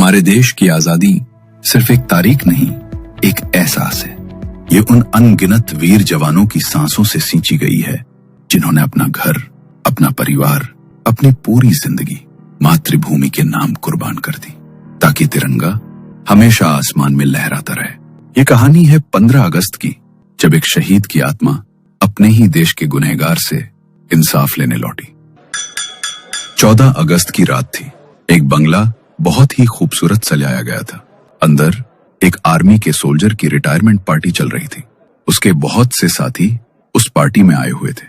हमारे देश की आजादी सिर्फ एक तारीख नहीं, एक एहसास है। ये उन अनगिनत वीर जवानों की सांसों से सींची गई है जिन्होंने अपना घर, अपना परिवार, अपनी पूरी जिंदगी मातृभूमि के नाम कुर्बान कर दी ताकि तिरंगा हमेशा आसमान में लहराता रहे। ये कहानी है 15 अगस्त की, जब एक शहीद की आत्मा अपने ही देश के गुनहगार से इंसाफ लेने लौटी। 14 अगस्त की रात थी। एक बंगला बहुत ही खूबसूरत सजाया गया था। अंदर एक आर्मी के सोल्जर की रिटायरमेंट पार्टी चल रही थी। उसके बहुत से साथी उस पार्टी में आए हुए थे।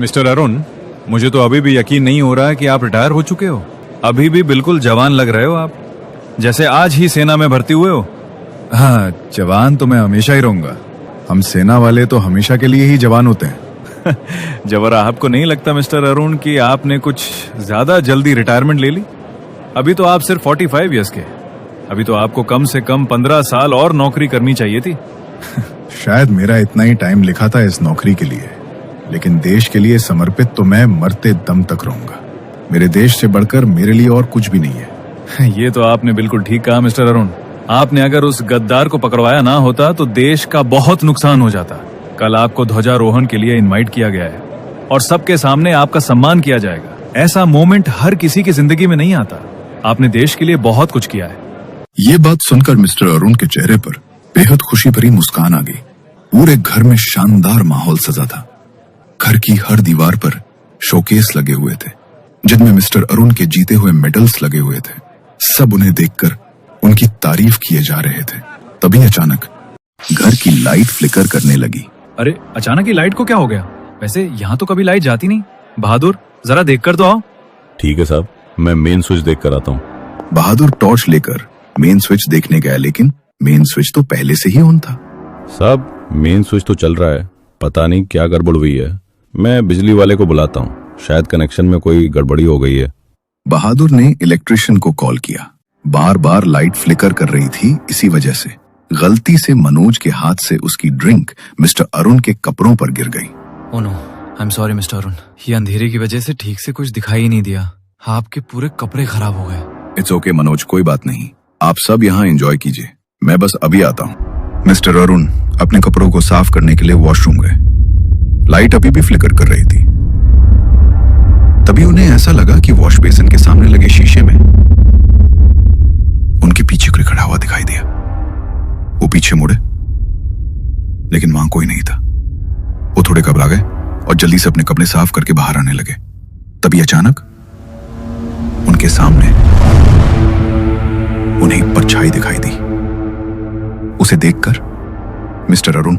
मिस्टर अरुण, मुझे तो अभी भी यकीन नहीं हो रहा है कि आप रिटायर हो चुके हो। अभी भी बिल्कुल जवान लग रहे हो आप, जैसे आज ही सेना में भर्ती हुए हो। हाँ, जवान तो मैं हमेशा ही रहूंगा। हम सेना वाले तो हमेशा के लिए ही जवान होते हैं। जबर, आपको नहीं लगता मिस्टर अरुण कि आपने कुछ ज्यादा जल्दी रिटायरमेंट ले ली? अभी तो आप सिर्फ 45 ईयर्स के। अभी तो आपको कम से कम 15 साल और नौकरी करनी चाहिए थी। शायद मेरा इतना ही टाइम लिखा था इस नौकरी के लिए, लेकिन देश के लिए समर्पित तो मैं मरते दम तक रहूंगा। मेरे देश से बढ़कर मेरे लिए और कुछ भी नहीं है। ये तो आपने बिल्कुल ठीक कहा मिस्टर अरुण। आपने अगर उस गद्दार को पकड़वाया ना होता तो देश का बहुत नुकसान हो जाता। कल आपको ध्वजारोहण के लिए इनवाइट किया गया है और सबके सामने आपका सम्मान किया जाएगा। ऐसा मोमेंट हर किसी की जिंदगी में नहीं आता। आपने देश के लिए बहुत कुछ किया है। ये बात सुनकर मिस्टर अरुण के चेहरे पर बेहद खुशी भरी मुस्कान आ गई। पूरे घर में शानदार माहौल सजा था। घर की हर दीवार पर शोकेस लगे हुए थे जिनमें मिस्टर अरुण के जीते हुए मेडल्स लगे हुए थे। सब उन्हें देखकर उनकी तारीफ किए जा रहे थे। तभी अचानक घर की लाइट फ्लिकर करने लगी। अरे, अचानक ही लाइट को क्या हो गया? वैसे यहाँ तो कभी लाइट जाती नहीं। बहादुर, जरा देखकर तो आओ। ठीक है साहब, मैं मेन स्विच देख कर आता हूँ। बहादुर टॉर्च लेकर मेन स्विच देखने गया, लेकिन मेन स्विच तो पहले से ही ऑन था। साहब, मेन स्विच तो चल रहा है, पता नहीं क्या गड़बड़ हुई है। मैं बिजली वाले को बुलाता हूँ, शायद कनेक्शन में कोई गड़बड़ी हो गई है। बहादुर ने इलेक्ट्रिशियन को कॉल किया। बार बार लाइट फ्लिकर कर रही थी। इसी वजह से गलती से मनोज के हाथ से उसकी ड्रिंक मिस्टर अरुण के कपड़ों पर गिर गई। Oh no, I am sorry mister Arun. ये अंधेरे की वजह से ठीक से कुछ दिखाई ही नहीं दिया। आपके पूरे कपड़े खराब हो गए। इट्स ओके मनोज, कोई बात नहीं। आप सब यहाँ एंजॉय कीजिए, मैं बस अभी आता हूँ। मिस्टर अरुण अपने कपड़ों को साफ करने के लिए वॉशरूम गए। लाइट अभी भी फ्लिकर कर रही थी। तभी उन्हें ऐसा लगा कि वॉश बेसिन के सामने लगे शीशे में उनके पीछे कोई खड़ा हुआ दिखाई दिया। वो पीछे मुड़े, लेकिन वहां कोई नहीं था। वो थोड़े घबरा गए और जल्दी से अपने कपड़े साफ करके बाहर आने लगे। तभी अचानक उनके सामने उन्हें एक परछाई दिखाई दी। उसे देखकर मिस्टर अरुण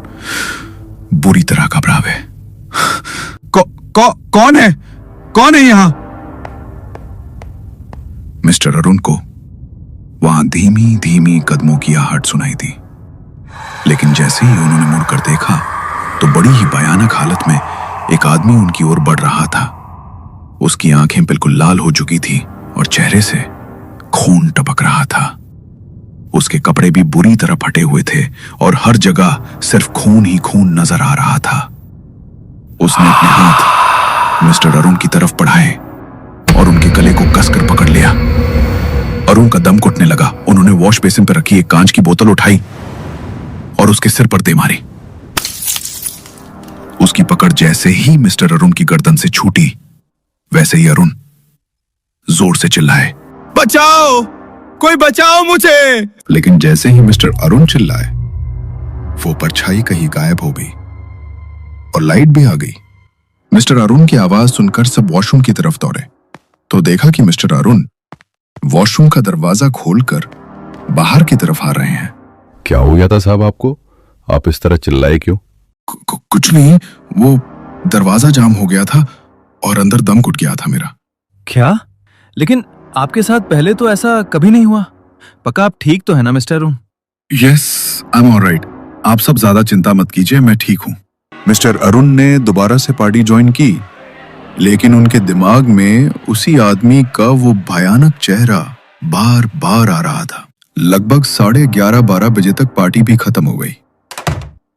बुरी तरह घबरा गए। कौन है? कौन है यहाँ? मिस्टर अरुण को वहां धीमी धीमी कदमों की आहट सुनाई दी, लेकिन जैसे ही उन्होंने मुड़कर देखा तो बड़ी ही भयानक हालत में एक आदमी उनकी ओर बढ़ रहा था। उसकी आंखें बिल्कुल लाल हो चुकी थी और चेहरे से खून टपक रहा था। उसके कपड़े भी बुरी तरह फटे हुए थे और हर जगह सिर्फ खून ही खून नजर आ रहा था। उसने अपने हाथ मिस्टर अरुण की तरफ बढ़ाए और उनके गले को कसकर पकड़ लिया। अरुण का दम घुटने लगा। उन्होंने वॉश बेसिन पर रखी एक कांच की बोतल उठाई और उसके सिर पर दे मारी। उसकी पकड़ जैसे ही मिस्टर अरुण की गर्दन से छूटी, वैसे ही अरुण जोर से चिल्लाए, बचाओ, कोई बचाओ मुझे। लेकिन जैसे ही मिस्टर अरुण चिल्लाए, वो परछाई कहीं गायब हो गई और लाइट भी आ गई। मिस्टर अरुण की आवाज सुनकर सब वॉशरूम की तरफ दौड़े तो देखा कि मिस्टर अरुण वॉशरूम का दरवाजा खोलकर बाहर की तरफ आ रहे हैं। क्या हो गया था साहब आपको? आप इस तरह चिल्लाए क्यों? कुछ नहीं, वो दरवाजा जाम हो गया था और अंदर दम घुट गया था मेरा। क्या? लेकिन आपके साथ पहले तो ऐसा कभी नहीं हुआ। पक्का आप ठीक तो है ना mister Arun? Yes, I am alright. आप सब ज्यादा चिंता मत कीजिए, मैं ठीक हूँ। मिस्टर अरुण ने दोबारा से पार्टी ज्वाइन की, लेकिन उनके दिमाग में उसी आदमी का वो भयानक चेहरा बार बार आ रहा था। लगभग 11:30-12 बजे तक पार्टी भी खत्म हो गई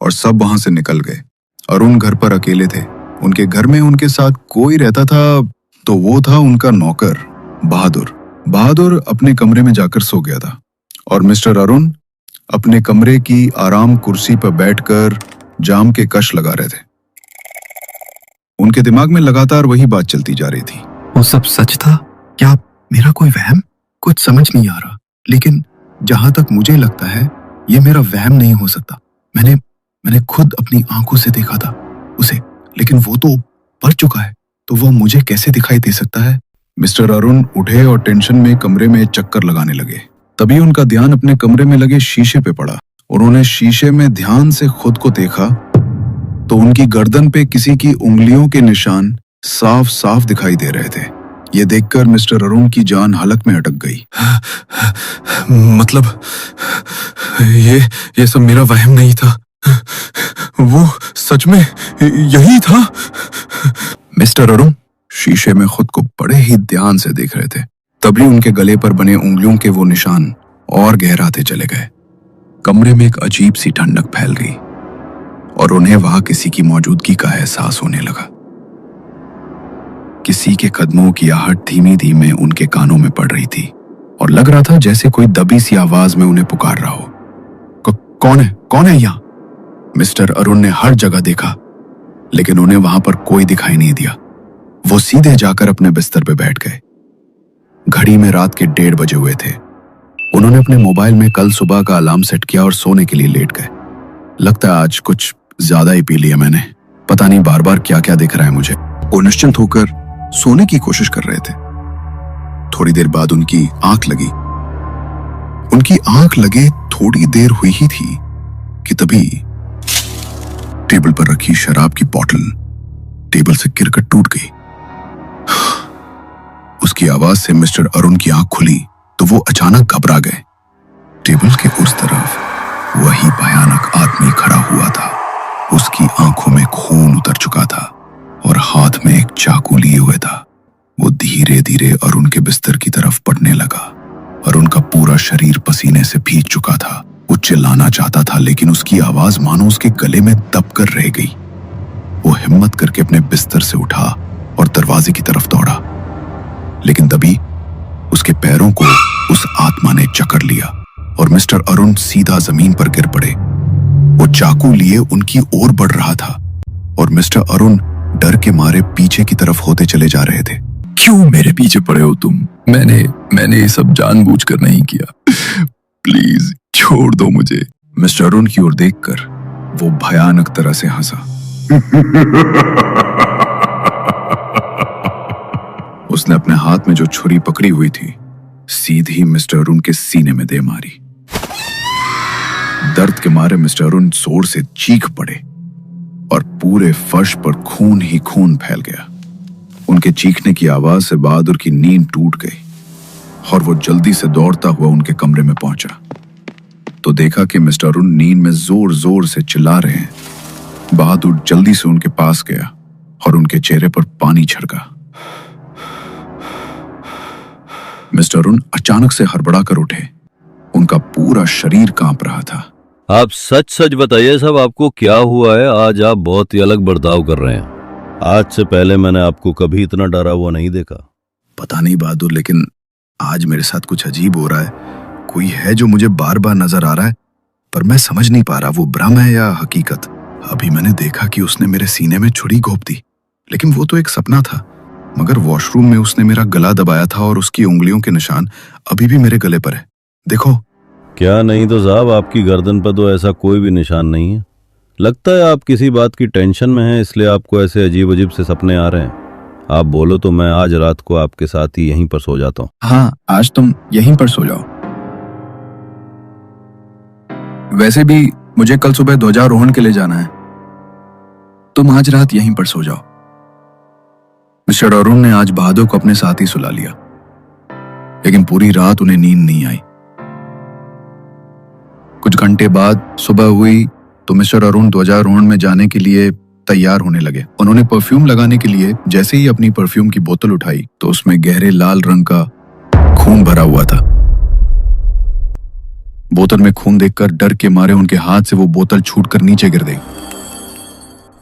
और सब वहां से निकल गए। अरुण घर पर अकेले थे। उनके घर में उनके साथ कोई रहता था तो वो था उनका नौकर बहादुर। बहादुर अपने कमरे में जाकर सो गया था और मिस्टर अरुण अपने कमरे की आराम कुर्सी पर बैठकर जाम के कश लगा रहे थे। उनके दिमाग में लगातार वही बात चलती जा रही थी। वो सब सच था? क्या मेरा कोई वहम? कुछ समझ नहीं आ रहा, लेकिन जहां तक मुझे लगता है ये मेरा वहम नहीं हो सकता। मैंने खुद अपनी आंखों से देखा था उसे, लेकिन वो तो मर चुका है, तो वो मुझे कैसे दिखाई दे सकता है? मिस्टर अरुण उठे और टेंशन में कमरे में चक्कर लगाने लगे। तभी उनका ध्यान अपने कमरे में लगे शीशे पे पड़ा। उन्होंने शीशे में ध्यान से खुद को देखा तो उनकी गर्दन पे किसी की उंगलियों के निशान साफ साफ दिखाई दे रहे थे। ये देखकर मिस्टर अरुण की जान हलक में अटक गई। मतलब ये सब मेरा वहम नहीं था, वो सच में यही था। मिस्टर अरुण शीशे में खुद को बड़े ही ध्यान से देख रहे थे। तभी उनके गले पर बने उंगलियों के वो निशान और गहराते चले गए। कमरे में एक अजीब सी ठंडक फैल गई और उन्हें वहां किसी की मौजूदगी का एहसास होने लगा। किसी के कदमों की आहट धीमी धीमे उनके कानों में पड़ रही थी और लग रहा था जैसे कोई दबी सी आवाज में उन्हें पुकार रहा हो। कौन है यहाँ? मिस्टर अरुण ने हर जगह देखा, लेकिन उन्हें वहां पर कोई दिखाई नहीं दिया। वो सीधे जाकर अपने बिस्तर पे बैठ गए। घड़ी में रात के 1:30 बजे हुए थे। उन्होंने अपने मोबाइल में कल सुबह का अलार्म सेट किया और सोने के लिए लेट गए। लगता है आज कुछ ज्यादा ही पी लिया मैंने, पता नहीं बार बार क्या क्या दिख रहा है मुझे। वो निश्चिंत होकर सोने की कोशिश कर रहे थे। थोड़ी देर बाद उनकी आंख लगी। उनकी आंख लगे थोड़ी देर हुई ही थी कि तभी टेबल पर रखी शराब की बोतल टेबल से गिरकर टूट गई। उसकी आवाज से मिस्टर अरुण की आंख खुली तो वो अचानक घबरा गए। टेबल के उस तरफ वही भयानक आदमी खड़ा हुआ था। उसकी आंखों में खून उतर चुका था और हाथ में एक चाकू लिए हुए था। वो धीरे धीरे अरुण के बिस्तर की तरफ बढ़ने लगा। अरुण का पूरा शरीर पसीने से भीग चुका था। वो चिल्लाना चाहता था, लेकिन उसकी आवाज मानो उसके गले में दबकर रह गई। वो हिम्मत करके अपने बिस्तर से उठा और दरवाजे की तरफ दौड़ा, लेकिन तभी उसके पैरों को उस आत्मा ने जकड़ लिया और मिस्टर अरुण सीधा जमीन पर गिर पड़े। वो चाकू लिए उनकी ओर बढ़ रहा था और मिस्टर अरुण डर के मारे पीछे की तरफ होते चले जा रहे थे। क्यों मेरे पीछे पड़े हो तुम? मैंने ये सब जानबूझकर नहीं किया। प्लीज छोड़ दो मुझे। मिस्टर अरुण की ओर देखकर वो भयानक तरह से हंसा। उसने अपने हाथ में जो छुरी पकड़ी हुई थी सीधी मिस्टर अरुण के सीने में दे मारी। दर्द के मारे मिस्टर अरुण जोर से चीख पड़े और पूरे फर्श पर खून ही खून फैल गया। उनके चीखने की आवाज से बहादुर की नींद टूट गई और वो जल्दी से दौड़ता हुआ उनके कमरे में पहुंचा तो देखा कि मिस्टर अरुण नींद में जोर जोर से चिल्ला रहे हैं। बहादुर जल्दी से उनके पास गया और उनके चेहरे पर पानी छिड़का। मिस्टर अरुण अचानक से हड़बड़ाकर उठे। उनका पूरा शरीर कांप रहा था। आप सच सच बताइए साहब, आपको क्या हुआ है? आज आप बहुत ही अलग बर्ताव कर रहे हैं। आज से पहले मैंने आपको कभी इतना डरा हुआ नहीं देखा। पता नहीं बहादुर, लेकिन आज मेरे साथ कुछ अजीब हो रहा है। कोई है जो मुझे बार बार नजर आ रहा है, पर मैं समझ नहीं पा रहा वो भ्रम है या हकीकत। अभी मैंने देखा कि उसने मेरे सीने में छुरी घोंप दी, लेकिन वो तो एक सपना था। मगर वॉशरूम में उसने मेरा गला दबाया था और उसकी उंगलियों के निशान अभी भी मेरे गले पर है। देखो। क्या नहीं तो साहब, आपकी गर्दन पर तो ऐसा कोई भी निशान नहीं है। लगता है आप किसी बात की टेंशन में हैं, इसलिए आपको ऐसे अजीब अजीब से सपने आ रहे हैं। आप बोलो तो मैं आज रात को आपके साथ ही यहीं पर सो जाता हूँ। हाँ, आज तुम यहीं पर सो जाओ। वैसे भी मुझे कल सुबह ध्वजारोहण के लिए जाना है, तुम आज रात यहीं पर सो जाओ। मिस्टर अरुण ने आज बहादुर को अपने साथ ही सुला लिया, लेकिन पूरी रात उन्हें नींद नहीं आई। कुछ घंटे बाद सुबह हुई तो मिस्टर अरुण ध्वजारोहण में जाने के लिए तैयार होने लगे। उन्होंने परफ्यूम लगाने के लिए जैसे ही अपनी परफ्यूम की बोतल उठाई तो उसमें गहरे लाल रंग का खून भरा हुआ था। बोतल में खून देखकर डर के मारे उनके हाथ से वो बोतल छूटकर नीचे गिर गई।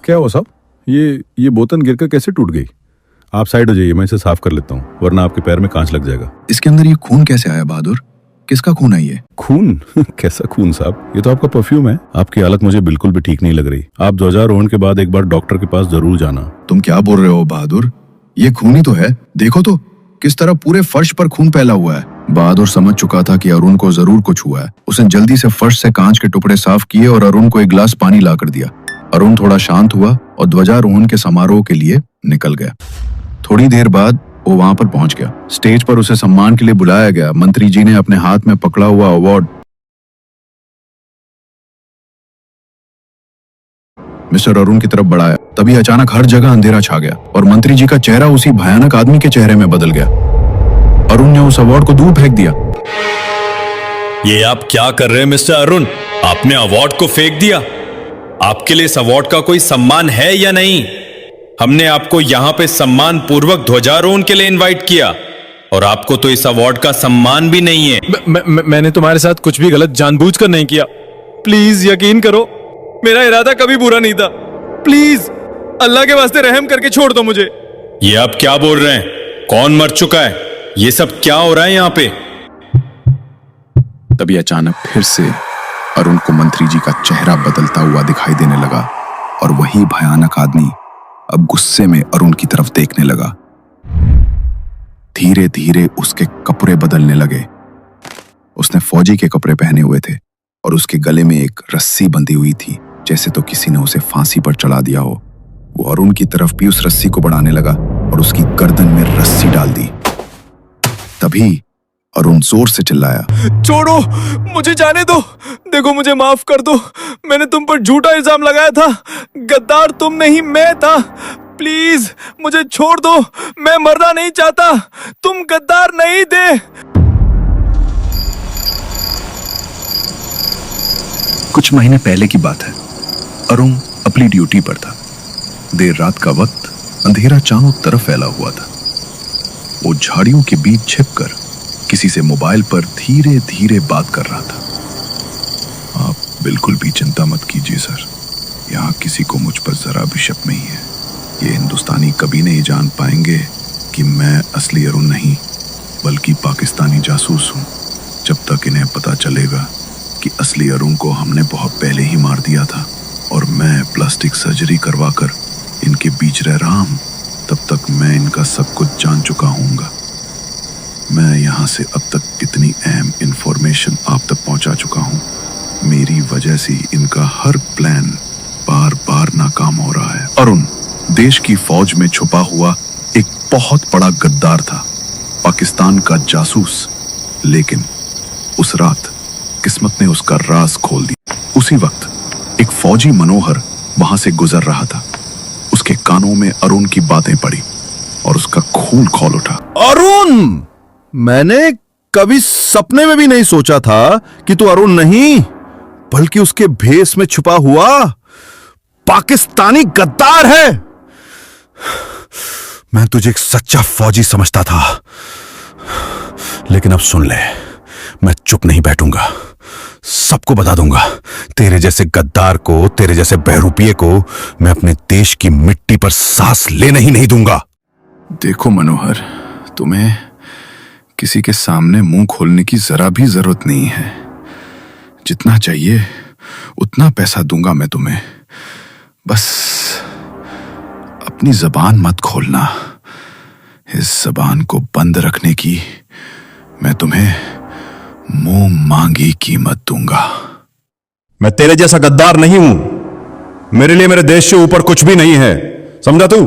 क्या हुआ साहब? ये बोतल गिरकर कैसे टूट गई? आप साइड हो जाइए, मैं इसे साफ कर लेता हूँ, वरना आपके पैर में कांच लग जाएगा। इसके अंदर ये खून कैसे आया बहादुर? किसका खून है ये? खून? कैसा खून साहब, ये तो आपका परफ्यूम है। आपकी हालत मुझे बिल्कुल भी ठीक नहीं लग रही। आप ध्वजारोहण के बाद एक बार डॉक्टर के पास जरूर जाना। तुम क्या बोल रहे हो बहादुर? ये खून ही तो है, देखो तो किस तरह पूरे फर्श पर खून फैला हुआ है। बहादुर समझ चुका था कि अरुण को जरूर कुछ हुआ है। उसने जल्दी से फर्श से कांच के टुकड़े साफ किए और अरुण को एक गिलास पानी ला कर दिया। अरुण थोड़ा शांत हुआ और ध्वजारोहण के समारोह के लिए निकल गया। थोड़ी देर बाद वो वहां पर पहुंच गया। स्टेज पर उसे सम्मान के लिए बुलाया गया। मंत्री जी ने अपने हाथ में पकड़ा हुआ अवार्ड मिस्टर अरुण की तरफ बढ़ाया। तभी अचानक हर जगह अंधेरा छा गया और मंत्री जी का चेहरा उसी भयानक आदमी के चेहरे में बदल गया। अरुण ने उस अवार्ड को दूर फेंक दिया। ये आप क्या कर रहे हैं मिस्टर अरुण? आपने अवार्ड को फेंक दिया? आपके लिए इस अवार्ड का कोई सम्मान है या नहीं? हमने आपको यहां पे सम्मान पूर्वक ध्वजारोहण के लिए इनवाइट किया और आपको तो इस अवार्ड का सम्मान भी नहीं है। मैंने तुम्हारे साथ कुछ भी गलत जानबूझकर नहीं किया। प्लीज यकीन करो, मेरा इरादा कभी बुरा नहीं था। प्लीज अल्लाह के वास्ते रहम करके छोड़ दो मुझे। ये आप क्या बोल रहे हैं? कौन मर चुका है? ये सब क्या हो रहा है यहाँ पे? तभी अचानक फिर से अरुण को मंत्री जी का चेहरा बदलता हुआ दिखाई देने लगा और वही भयानक आदमी अब गुस्से में अरुण की तरफ देखने लगा। धीरे धीरे उसके कपड़े बदलने लगे। उसने फौजी के कपड़े पहने हुए थे और उसके गले में एक रस्सी बंधी हुई थी, जैसे तो किसी ने उसे फांसी पर चढ़ा दिया हो। वो अरुण की तरफ भी उस रस्सी को बढ़ाने लगा और उसकी गर्दन में रस्सी डाल दी। तभी अरुण जोर से चिल्लाया, छोड़ो, मुझे जाने दो। देखो, मुझे माफ कर दो। मैंने तुम पर झूठा इल्जाम लगाया था। गद्दार तुम नहीं, मैं था। प्लीज मुझे छोड़ दो, मैं मरना नहीं चाहता। तुम गद्दार नहीं थे। कुछ महीने पहले की बात है। अरुण अपनी ड्यूटी पर था। देर रात का वक्त, अंधेरा चारों तरफ फैला हुआ था। वो झाड़ियों के बीच छिपकर किसी से मोबाइल पर धीरे धीरे बात कर रहा था। आप बिल्कुल भी चिंता मत कीजिए सर, यहाँ किसी को मुझ पर जरा भी शक नहीं है। ये हिंदुस्तानी कभी नहीं जान पाएंगे कि मैं असली अरुण नहीं बल्कि पाकिस्तानी जासूस हूँ। जब तक इन्हें पता चलेगा कि असली अरुण को हमने बहुत पहले ही मार दिया था और मैं प्लास्टिक सर्जरी करवाकर इनके बीच रह रहा हूँ, तब तक मैं इनका सब कुछ जान चुका हूँगा। मैं यहाँ से अब तक कितनी अहम इंफॉर्मेशन आप तक पहुँचा चुका हूँ। मेरी वजह से इनका हर प्लान बार बार नाकाम हो रहा है। अरुण देश की फौज में छुपा हुआ एक बहुत बड़ा गद्दार था, पाकिस्तान का जासूस। लेकिन उस रात किस्मत ने उसका राज खोल दिया। उसी वक्त एक फौजी मनोहर वहां से गुजर रहा था। उसके कानों में अरुण की बातें पड़ी और उसका खून खौल उठा। अरुण! मैंने कभी सपने में भी नहीं सोचा था कि तू अरुण नहीं बल्कि उसके भेष में छुपा हुआ पाकिस्तानी गद्दार है। मैं तुझे एक सच्चा फौजी समझता था, लेकिन अब सुन ले, मैं चुप नहीं बैठूंगा। सबको बता दूंगा। तेरे जैसे गद्दार को, तेरे जैसे बहरूपिये को मैं अपने देश की मिट्टी पर सांस लेने ही नहीं दूंगा। देखो मनोहर, तुम्हें किसी के सामने मुंह खोलने की जरा भी जरूरत नहीं है। जितना चाहिए उतना पैसा दूंगा मैं तुम्हें। बस अपनी जबान मत खोलना। इस जबान को बंद रखने की मैं तुम्हें मुंह मांगी कीमत दूंगा। मैं तेरे जैसा गद्दार नहीं हूं। मेरे लिए मेरे देश से ऊपर कुछ भी नहीं है, समझा तू?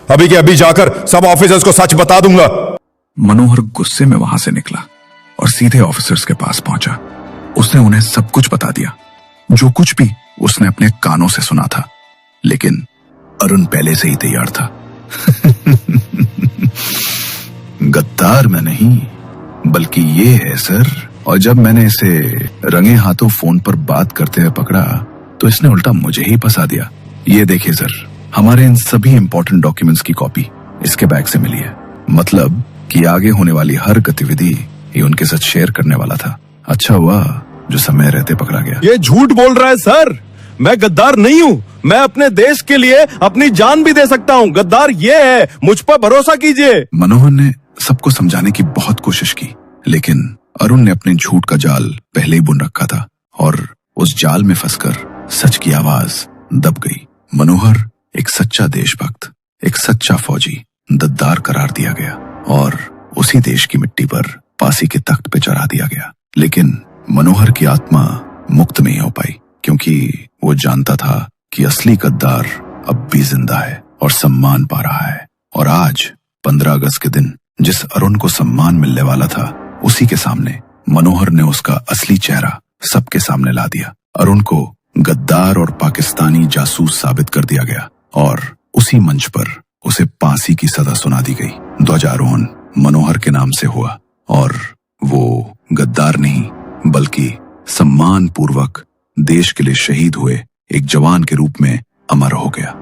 अभी के अभी जाकर सब ऑफिसर्स को सच बता दूंगा। मनोहर गुस्से में वहां से निकला और सीधे ऑफिसर्स के पास पहुंचा। उसने उन्हें सब कुछ बता दिया, जो कुछ भी उसने अपने कानों से सुना था। लेकिन अरुण पहले से ही तैयार था। गद्दार मैं नहीं बल्कि ये है सर। और जब मैंने इसे रंगे हाथों फोन पर बात करते हुए पकड़ा तो इसने उल्टा मुझे ही फंसा दिया। ये देखिए सर, हमारे इन सभी इंपॉर्टेंट डॉक्यूमेंट्स की कॉपी इसके बैग से मिली है। मतलब कि आगे होने वाली हर गतिविधि ये उनके साथ शेयर करने वाला था। अच्छा हुआ जो समय रहते पकड़ा गया। ये झूठ बोल रहा है सर। मैं गद्दार नहीं हूँ। मैं अपने देश के लिए अपनी जान भी दे सकता हूँ। गद्दार ये है, मुझ पर भरोसा कीजिए। मनोहर ने सबको समझाने की बहुत कोशिश की, लेकिन अरुण ने अपने झूठ का जाल पहले ही बुन रखा था और उस जाल में फंसकर सच की आवाज दब गई। मनोहर एक सच्चा देशभक्त, एक सच्चा फौजी गद्दार करार दिया गया और उसी देश की मिट्टी पर फांसी के तख्त पे चढ़ा दिया गया। लेकिन मनोहर की आत्मा मुक्त नहीं हो पाई, क्योंकि वो जानता था कि असली गद्दार अब भी जिंदा है और सम्मान पा रहा है। और आज 15 अगस्त के दिन जिस अरुण को सम्मान मिलने वाला था, उसी के सामने मनोहर ने उसका असली चेहरा सबके सामने ला दिया। अरुण को गद्दार और पाकिस्तानी जासूस साबित कर दिया गया और उसी मंच पर उसे फांसी की सजा सुना दी गई। ध्वजारोहण मनोहर के नाम से हुआ और वो गद्दार नहीं बल्कि सम्मान पूर्वक देश के लिए शहीद हुए एक जवान के रूप में अमर हो गया।